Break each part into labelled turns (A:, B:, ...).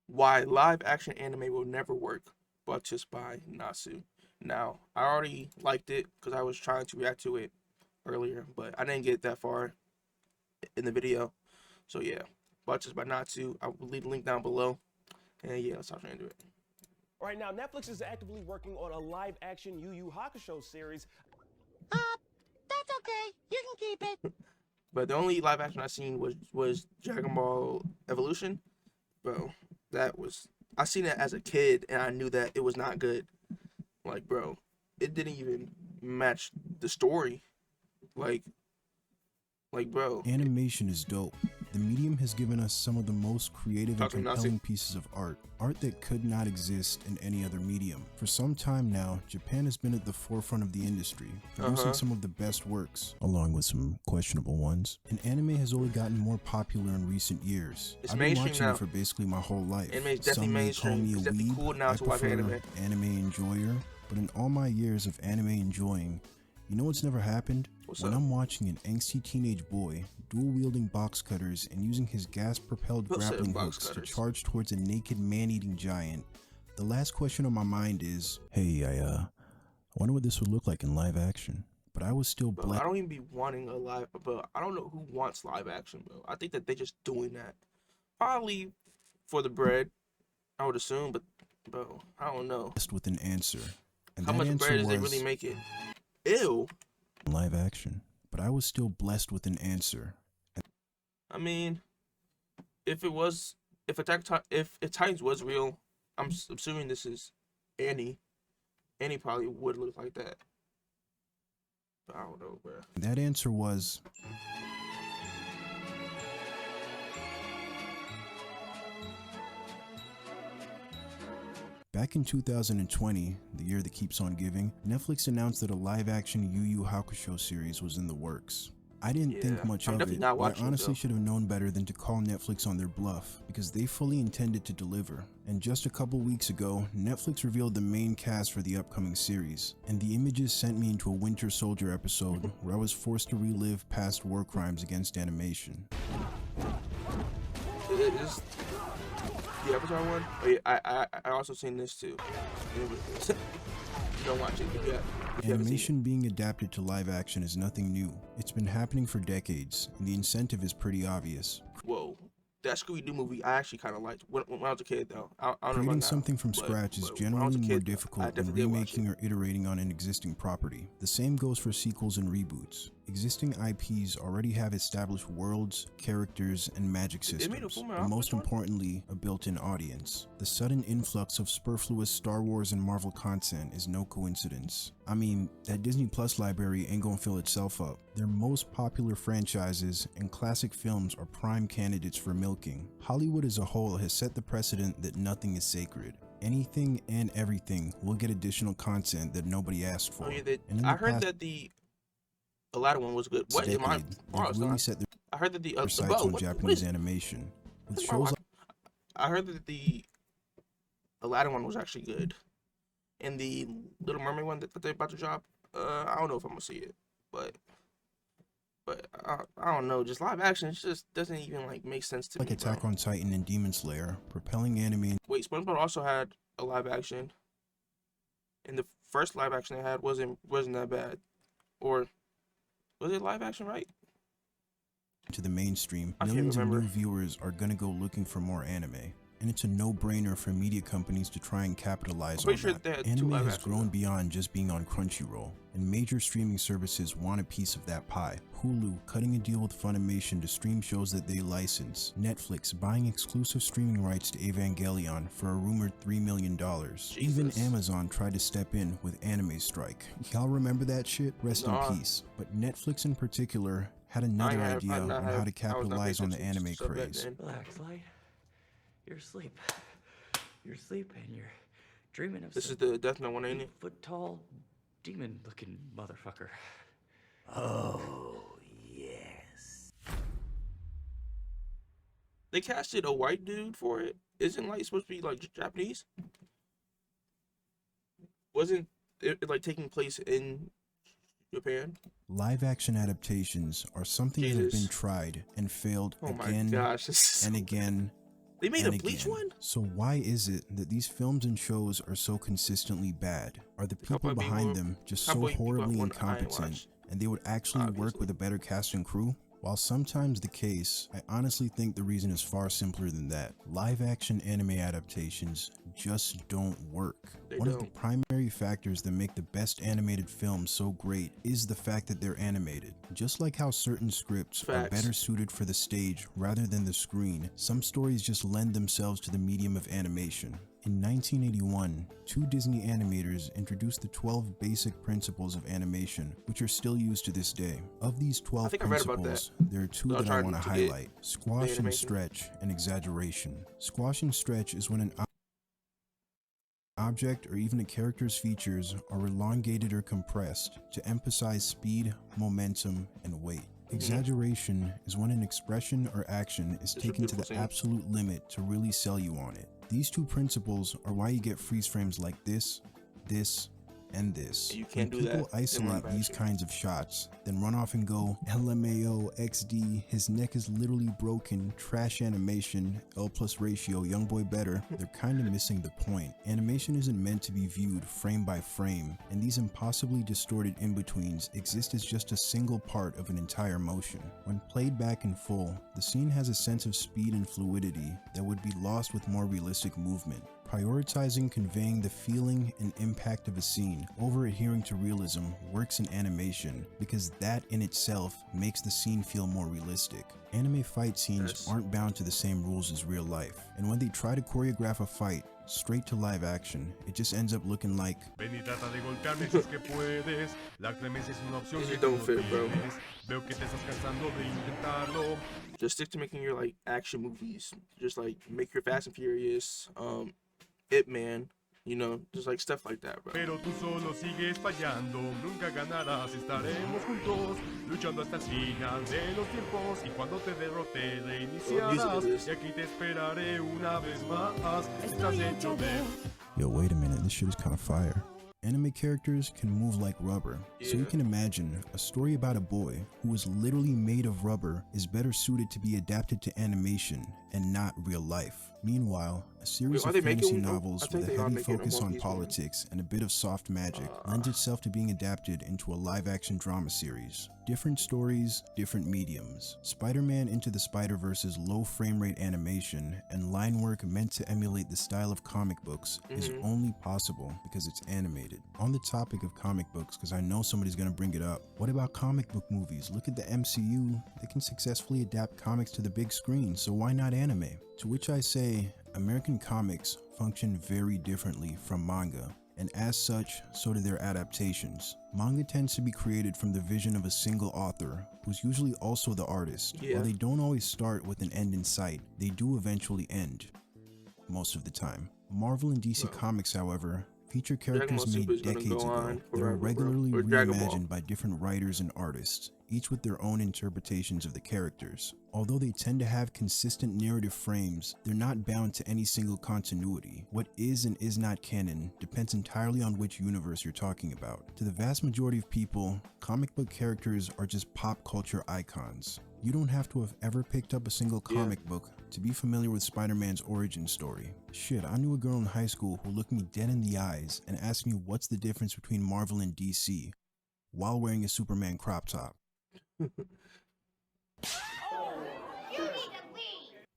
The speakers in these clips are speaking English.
A: why live action anime will never work, but just by Natsu. Now, I already liked it because I was trying to react to it earlier, but I didn't get that far in the video. So yeah, but just by Natsu. I will leave the link down below. And yeah, let's start trying to do it.
B: Right now, Netflix is actively working on a live-action Yu Yu Hakusho series.
C: That's okay. You can keep it.
A: But the only live action I seen was Dragon Ball Evolution. Bro, that was, I seen it as a kid and I knew that it was not good. Like, bro, it didn't even match the story. Like, bro.
D: Animation is dope. The medium has given us some of the most creative and compelling pieces of art that could not exist in any other medium. For some time now, Japan has been at the forefront of the industry, producing some of the best works, along with some questionable ones. And anime has only gotten more popular in recent years. I've been watching it for basically my whole life. Some may call me a weeb. I prefer anime enjoyer, but in all my years of anime enjoying, you know what's never happened? When I'm watching an angsty teenage boy dual-wielding box cutters and using his gas-propelled grappling hooks to charge towards a naked man-eating giant, the last question on my mind is, hey, I wonder what this would look like in live action. But I was still blessed.
A: I don't even be wanting a live, but I don't know who wants live action, bro. I think that they're just doing that. Probably for the bread, I would assume, but bro, I don't know.
D: With an answer. And
A: how much bread does they really make it? Ew.
D: Live action, but I was still blessed with an answer.
A: I mean, if Titans was real, I'm assuming this is Annie. Annie probably would look like that. But I don't know, bro.
D: That answer was back in 2020, the year that keeps on giving, Netflix announced that a live-action Yu Yu Hakusho series was in the works. I didn't think much of it, but I honestly should have known better than to call Netflix on their bluff, because they fully intended to deliver. And just a couple weeks ago, Netflix revealed the main cast for the upcoming series, and the images sent me into a Winter Soldier episode where I was forced to relive past war crimes against animation.
A: The Avatar one? Oh yeah, I also seen this too. Don't watch it, but yeah.
D: Animation being adapted to live action is nothing new. It's been happening for decades, and the incentive is pretty obvious.
A: Whoa. That Scooby-Doo movie I actually kind of liked when I was a kid though. I don't
D: Creating
A: know
D: something from scratch is generally more difficult than remaking or iterating on an existing property. The same goes for sequels and reboots. Existing IPs already have established worlds, characters, and magic systems, but most importantly, a built-in audience. The sudden influx of superfluous Star Wars and Marvel content is no coincidence. I mean, that Disney Plus library ain't gonna fill itself up. Their most popular franchises and classic films are prime candidates for milking. Hollywood as a whole has set the precedent that nothing is sacred. Anything and everything will get additional content that nobody asked for.
A: Oh, yeah, I heard that the Aladdin one was good. What am I?
D: Really set
A: I heard that the
D: sights on Japanese animation. With shows like
A: I heard that the Aladdin one was actually good, and the Little Mermaid one that they're about to drop. I don't know if I'm gonna see it, but I don't know. Just live action, it just doesn't even like make sense to me.
D: Like Attack on Titan and Demon Slayer, propelling anime.
A: Wait, SpongeBob also had a live action, and the first live action they had wasn't that bad, or was it live action, right?
D: To the mainstream, millions of new viewers are gonna go looking for more anime. And it's a no-brainer for media companies to try and capitalize on that. Anime has grown beyond just being on Crunchyroll, and major streaming services want a piece of that pie. Hulu cutting a deal with Funimation to stream shows that they license. Netflix buying exclusive streaming rights to Evangelion for a rumored $3 million. Even Amazon tried to step in with Anime Strike. Y'all remember that shit? Rest in peace. But Netflix in particular had another idea on how to capitalize on the anime craze.
E: Relax, Light. You're asleep. You're asleep and you're dreaming of
A: this is the Death Note one, ain't it?
E: 8-foot-tall, demon-looking motherfucker.
C: Oh, yes.
A: They casted a white dude for it. Isn't like supposed to be like Japanese? Wasn't it like taking place in Japan?
D: Live action adaptations are something that have been tried and failed again and again
A: They made
D: and
A: a Bleach
D: again.
A: one?
D: So why is it that these films and shows are so consistently bad? Are the people behind them just so horribly incompetent, and they would actually work with a better cast and crew? While sometimes the case, I honestly think the reason is far simpler than that. Live action anime adaptations just don't work. One of the primary factors that make the best animated films so great is the fact that they're animated. Just like how certain scripts are better suited for the stage rather than the screen, some stories just lend themselves to the medium of animation. In 1981, two Disney animators introduced the 12 basic principles of animation, which are still used to this day. Of these 12 principles, there are two that I want to highlight: squash and stretch, and exaggeration. Squash and stretch is when an object or even a character's features are elongated or compressed to emphasize speed, momentum, and weight. Exaggeration is when an expression or action is taken to the absolute limit to really sell you on it. These two principles are why you get freeze frames like this, and this. When people isolate these kinds of shots, then run off and go LMAO XD, his neck is literally broken, trash animation, L plus ratio, young boy better, they're kind of missing the point. Animation isn't meant to be viewed frame by frame, and these impossibly distorted in-betweens exist as just a single part of an entire motion. When played back in full, the scene has a sense of speed and fluidity that would be lost with more realistic movement. Prioritizing conveying the feeling and impact of a scene over adhering to realism works in animation because that in itself makes the scene feel more realistic. Anime fight scenes aren't bound to the same rules as real life, and when they try to choreograph a fight straight to live action, it just ends up looking like
A: don't fit, bro. Just stick to making your like action movies. Just like make your Fast and Furious, Ip Man, you know, just like stuff like that, bro.
F: Pero tú solo sigues fallando, nunca ganarás, estaremos juntos, luchando hasta el final de los tiempos, y cuando te derrote reiniciarás, y aquí te esperaré una vez más, estás hecho de...
D: Yo, wait a minute, this shit is kind of fire. Anime characters can move like rubber, so you can imagine a story about a boy who is literally made of rubber is better suited to be adapted to animation and not real life. Meanwhile, a series of fantasy novels with a heavy focus on politics and a bit of soft magic lends itself to being adapted into a live-action drama series. Different stories, different mediums. Spider-Man Into the Spider-Verse's low frame rate animation and line work meant to emulate the style of comic books is only possible because it's animated. On the topic of comic books, because I know somebody's gonna bring it up, what about comic book movies? Look at the MCU, they can successfully adapt comics to the big screen, so why not anime? To which I say, American comics function very differently from manga, and as such, so do their adaptations. Manga tends to be created from the vision of a single author, who's usually also the artist. While they don't always start with an end in sight, they do eventually end, most of the time. Marvel and DC Comics, however, feature characters made decades ago that are regularly reimagined by different writers and artists, each with their own interpretations of the characters. Although they tend to have consistent narrative frames, they're not bound to any single continuity. What is and is not canon depends entirely on which universe you're talking about. To the vast majority of people, comic book characters are just pop culture icons. You don't have to have ever picked up a single comic book to be familiar with Spider-Man's origin story. Shit, I knew a girl in high school who looked me dead in the eyes and asked me what's the difference between Marvel and DC while wearing a Superman crop top.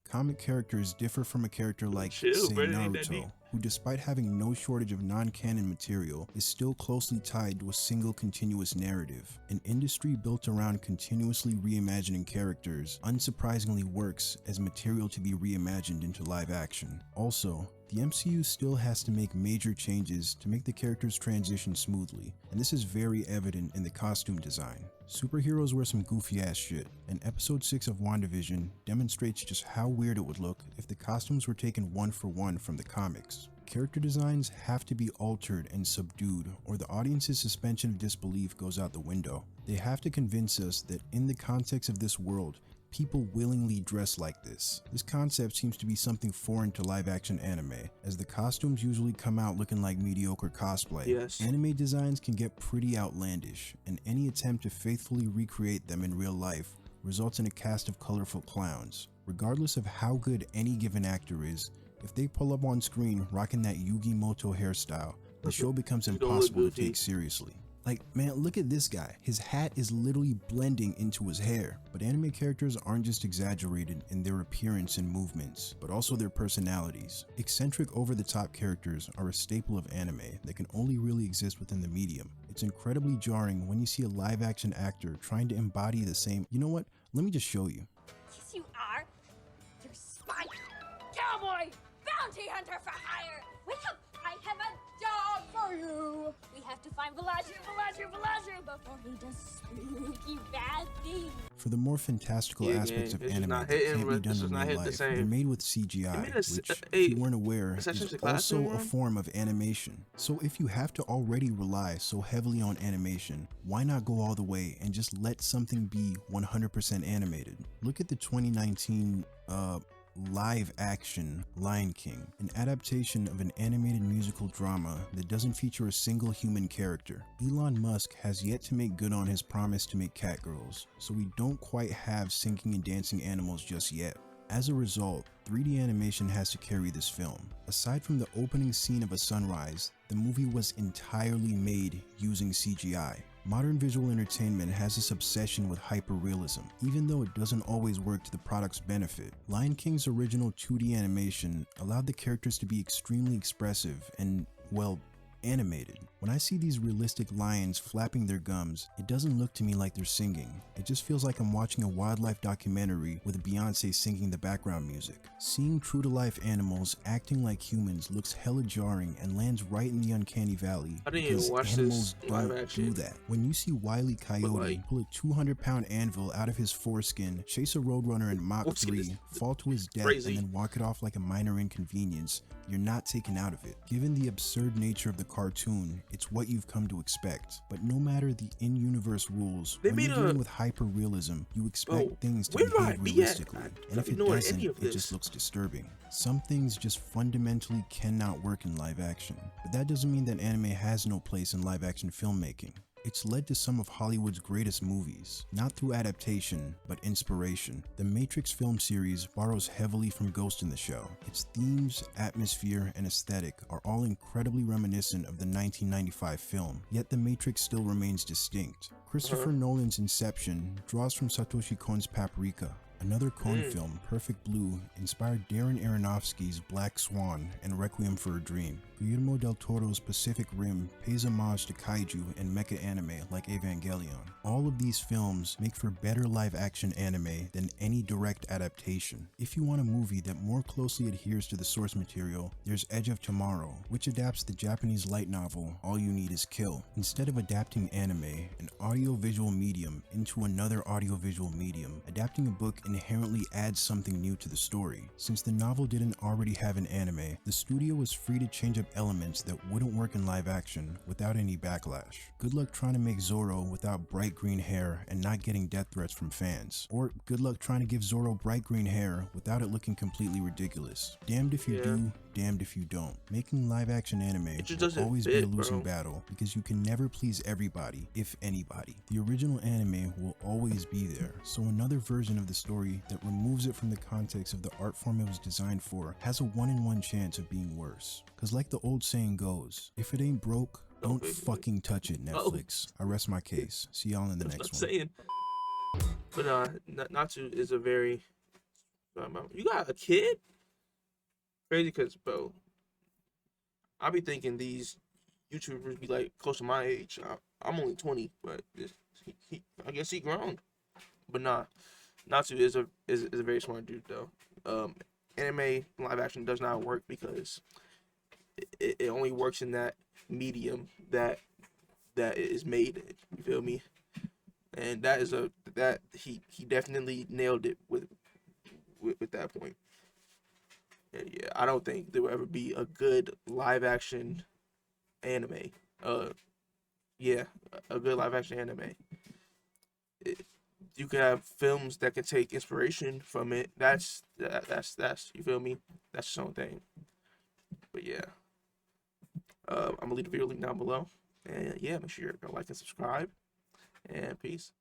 D: Comic characters differ from a character like, say, Naruto, who despite having no shortage of non-canon material, is still closely tied to a single continuous narrative. An industry built around continuously reimagining characters unsurprisingly works as material to be reimagined into live action. Also, the MCU still has to make major changes to make the characters transition smoothly, and this is very evident in the costume design. Superheroes wear some goofy ass shit, and episode 6 of WandaVision demonstrates just how weird it would look if the costumes were taken one for one from the comics. Character designs have to be altered and subdued, or the audience's suspension of disbelief goes out the window. They have to convince us that in the context of this world, people willingly dress like this. This concept seems to be something foreign to live-action anime, as the costumes usually come out looking like mediocre cosplay. Anime designs can get pretty outlandish, and any attempt to faithfully recreate them in real life results in a cast of colorful clowns, Regardless of how good any given actor is, if they pull up on screen rocking that Yugi Moto hairstyle, the show becomes impossible to take seriously. Like, man, look at this guy. His hat is literally blending into his hair. But anime characters aren't just exaggerated in their appearance and movements, but also their personalities. Eccentric, over-the-top characters are a staple of anime that can only really exist within the medium. It's incredibly jarring when you see a live-action actor trying to embody the same. You know what? Let me just show you.
G: Yes, you are. You're spy, cowboy, bounty hunter for hire. Wake up! I have a job for you. We have to find Velazio before he does spooky bad things.
D: For the more fantastical aspects of anime that can't be done in real life, they're made with CGI, which, if you weren't aware, is also a form of animation. So if you have to already rely so heavily on animation, why not go all the way and just let something be 100% animated? Look at the 2019 live action Lion King, an adaptation of an animated musical drama that doesn't feature a single human character. Elon Musk has yet to make good on his promise to make Catgirls, so we don't quite have singing and dancing animals just yet. As a result, 3D animation has to carry this film. Aside from the opening scene of a sunrise, the movie was entirely made using CGI. Modern visual entertainment has this obsession with hyperrealism, even though it doesn't always work to the product's benefit. Lion King's original 2D animation allowed the characters to be extremely expressive and, well, animated. When I see these realistic lions flapping their gums, it doesn't look to me like they're singing. It just feels like I'm watching a wildlife documentary with Beyonce singing the background music. Seeing true-to-life animals acting like humans looks hella jarring and lands right in the uncanny valley because animals don't do that. When you see Wile E. Coyote pull a 200-pound anvil out of his foreskin, chase a roadrunner in Mach 3, fall to his death, and then walk it off like a minor inconvenience, you're not taken out of it. Given the absurd nature of the cartoon, it's what you've come to expect. But no matter the in-universe rules, when you're dealing with hyper-realism, you expect things to behave realistically. And if it doesn't, it just looks disturbing. Some things just fundamentally cannot work in live action. But that doesn't mean that anime has no place in live-action filmmaking. It's led to some of Hollywood's greatest movies, not through adaptation, but inspiration. The Matrix film series borrows heavily from Ghost in the Shell. Its themes, atmosphere, and aesthetic are all incredibly reminiscent of the 1995 film, yet The Matrix still remains distinct. Christopher Nolan's Inception draws from Satoshi Kon's Paprika. Another Kon film, Perfect Blue, inspired Darren Aronofsky's Black Swan and Requiem for a Dream. Guillermo del Toro's Pacific Rim pays homage to kaiju and mecha anime like Evangelion. All of these films make for better live-action anime than any direct adaptation. If you want a movie that more closely adheres to the source material, there's Edge of Tomorrow, which adapts the Japanese light novel All You Need Is Kill. Instead of adapting anime, an audiovisual medium, into another audiovisual medium, adapting a book inherently adds something new to the story. Since the novel didn't already have an anime, the studio was free to change up elements that wouldn't work in live action without any backlash. Good luck trying to make Zorro without bright green hair and not getting death threats from fans. Or good luck trying to give Zorro bright green hair without it looking completely ridiculous. Damned if you do, damned if you don't. Making live action anime will always be a losing battle because you can never please everybody, if anybody. The original anime will always be there, so another version of the story that removes it from the context of the art form it was designed for has a 1-in-1 chance of being worse. Cause like the old saying goes, if it ain't broke, don't fucking touch it, Netflix. I rest my case. See y'all in the next one.
A: But Natsu is a very you got a kid? Crazy, cause bro, I be thinking these YouTubers be like close to my age. I'm only 20, but I guess he grown. But nah, Natsu is a very smart dude though. Anime live action does not work because it only works in that medium that it is made in. You feel me? And that is he definitely nailed it with that point. And yeah, I don't think there will ever be a good live action anime. A good live action anime. You can have films that can take inspiration from it. That's you feel me? That's its own thing. But yeah, I'm gonna leave the video link down below. And yeah, make sure you like and subscribe. And peace.